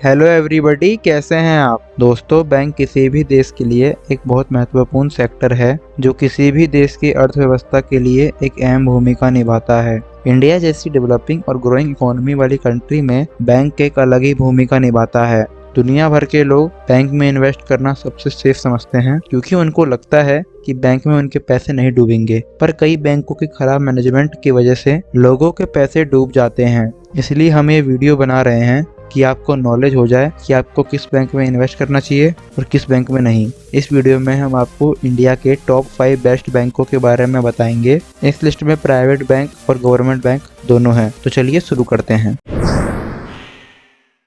Hello everybody, कैसे हैं आप दोस्तों। बैंक किसी भी देश के लिए एक बहुत महत्वपूर्ण सेक्टर है जो किसी भी देश की अर्थव्यवस्था के लिए एक अहम भूमिका निभाता है। इंडिया जैसी डेवलपिंग और ग्रोइंग इकोनॉमी वाली कंट्री में बैंक एक अलग ही भूमिका निभाता है। दुनिया भर के लोग बैंक में इन्वेस्ट करना सबसे सेफ समझते हैं क्योंकि उनको लगता है कि बैंक में उनके पैसे नहीं डूबेंगे, पर कई बैंकों की खराब मैनेजमेंट की वजह से लोगों के पैसे डूब जाते हैं। इसलिए हम ये वीडियो बना रहे हैं कि आपको नॉलेज हो जाए कि आपको किस बैंक में इन्वेस्ट करना चाहिए और किस बैंक में नहीं। इस वीडियो में हम आपको इंडिया के टॉप 5 बेस्ट बैंकों के बारे में बताएंगे। इस लिस्ट में प्राइवेट बैंक और गवर्नमेंट बैंक दोनों हैं। तो चलिए शुरू करते हैं।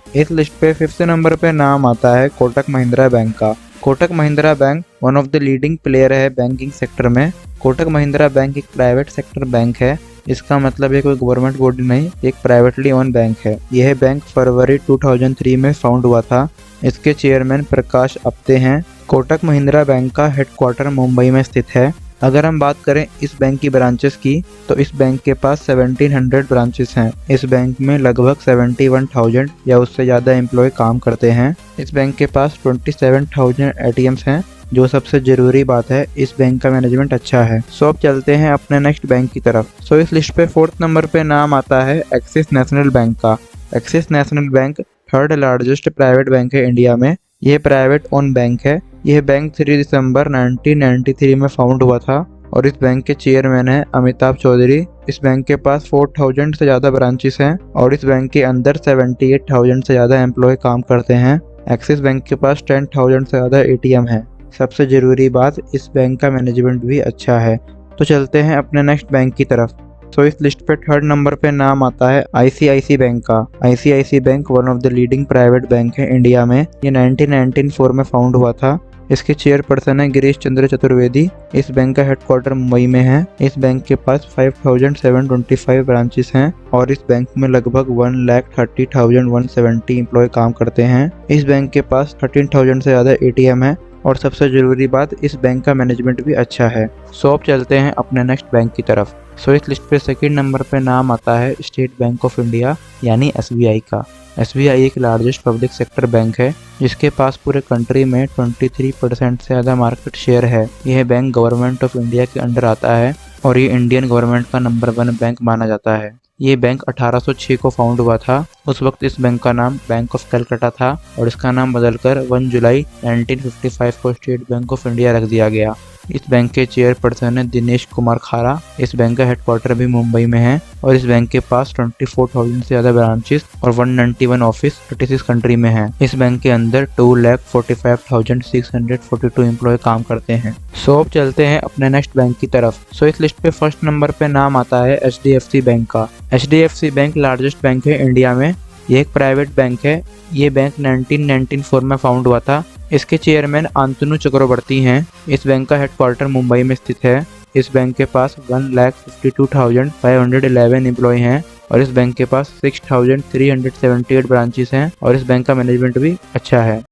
इस लिस्ट पे 5th नंबर पे नाम आता है कोटक महिंद्रा बैंक का। Kotak Mahindra bank one of the leading player है बैंकिंग सेक्टर में। कोटक महिंद्रा बैंक एक प्राइवेट सेक्टर बैंक है। इसका मतलब ये कोई गवर्नमेंट बॉडी नहीं, एक प्राइवेटली ओन बैंक है। यह बैंक फरवरी 2003 में फाउंड हुआ था। इसके चेयरमैन प्रकाश अप्ते हैं। कोटक महिंद्रा बैंक का हेडक्वार्टर मुंबई में स्थित है। अगर हम बात करें इस बैंक की ब्रांचेस की, तो इस बैंक के पास 1700 ब्रांचेस हैं। इस बैंक में लगभग 71,000 या उससे ज़्यादा एम्प्लॉय काम करते हैं। इस बैंक के पास 27,000 ATMs हैं। जो सबसे जरूरी बात है, इस बैंक का मैनेजमेंट अच्छा है। सो अब चलते हैं अपने नेक्स्ट बैंक की तरफ। सो इस लिस्ट पे 4th नंबर पे नाम आता है एक्सिस नेशनल बैंक का। Axis national bank 3rd largest private bank है इंडिया में। यह प्राइवेट ओन बैंक है। यह बैंक 3 दिसंबर 1993 में फाउंड हुआ था और इस बैंक के चेयरमैन है अमिताभ चौधरी। इस बैंक के पास 4000 से ज़्यादा ब्रांचेस हैं और इस बैंक के अंदर 78,000 से ज़्यादा एम्प्लॉय काम करते हैं। एक्सिस बैंक के पास 10,000 से ज़्यादा ATM है। सबसे ज़रूरी बात, इस बैंक का मैनेजमेंट भी अच्छा है। तो चलते हैं अपने नेक्स्ट बैंक की तरफ। सो इस लिस्ट पे 3rd नंबर पे नाम आता है ICICI बैंक का। ICICI bank one of the leading private bank है इंडिया में। ये 1994 में फाउंड हुआ था। इसके चेयरपर्सन है गिरीश चंद्र चतुर्वेदी। इस बैंक का हेडक्वार्टर मुंबई में है। इस बैंक के पास 5,725 ब्रांचेस हैं और इस बैंक में लगभग 1,30,170 एम्प्लॉय काम करते हैं। इस बैंक के पास 13,000 से ज़्यादा ATM है और सबसे ज़रूरी बात, इस बैंक का मैनेजमेंट भी अच्छा है। सो अब चलते हैं अपने नेक्स्ट बैंक की तरफ। सो इस लिस्ट पे 2nd नंबर पे नाम आता है स्टेट बैंक ऑफ इंडिया यानी SBI का। SBI एक लार्जेस्ट पब्लिक सेक्टर बैंक है जिसके पास पूरे कंट्री में 23% से ज़्यादा मार्केट शेयर है। यह बैंक गवर्नमेंट ऑफ इंडिया के अंडर आता है और ये इंडियन गवर्नमेंट का नंबर 1 बैंक माना जाता है। ये बैंक 1806 को फाउंड हुआ था। उस वक्त इस बैंक का नाम बैंक ऑफ कलकत्ता था और इसका नाम बदलकर 1 जुलाई 1955 को स्टेट बैंक ऑफ इंडिया रख दिया गया। इस बैंक के चेयरपर्सन है दिनेश कुमार खारा। इस बैंक का हेडक्वार्टर भी मुंबई में है और इस बैंक के पास 24,000 से ज़्यादा ब्रांचेस और 191 ऑफिस 36 कंट्री में है। इस बैंक के अंदर 2,45,642 एम्प्लॉय काम करते हैं। सो अब चलते हैं अपने नेक्स्ट बैंक की तरफ। सो इस लिस्ट पे 1st नंबर पे नाम आता है HDFC बैंक का। HDFC बैंक लार्जेस्ट बैंक है इंडिया में। ये एक प्राइवेट बैंक है। ये बैंक 1994 में फाउंड हुआ था। इसके चेयरमैन आंतनु चक्रवर्ती हैं। इस बैंक का हेडक्वार्टर मुंबई में स्थित है। इस बैंक के पास 1,52,511 एम्प्लॉय हैं और इस बैंक के पास 6,378 ब्रांचेस हैं और इस बैंक का मैनेजमेंट भी अच्छा है।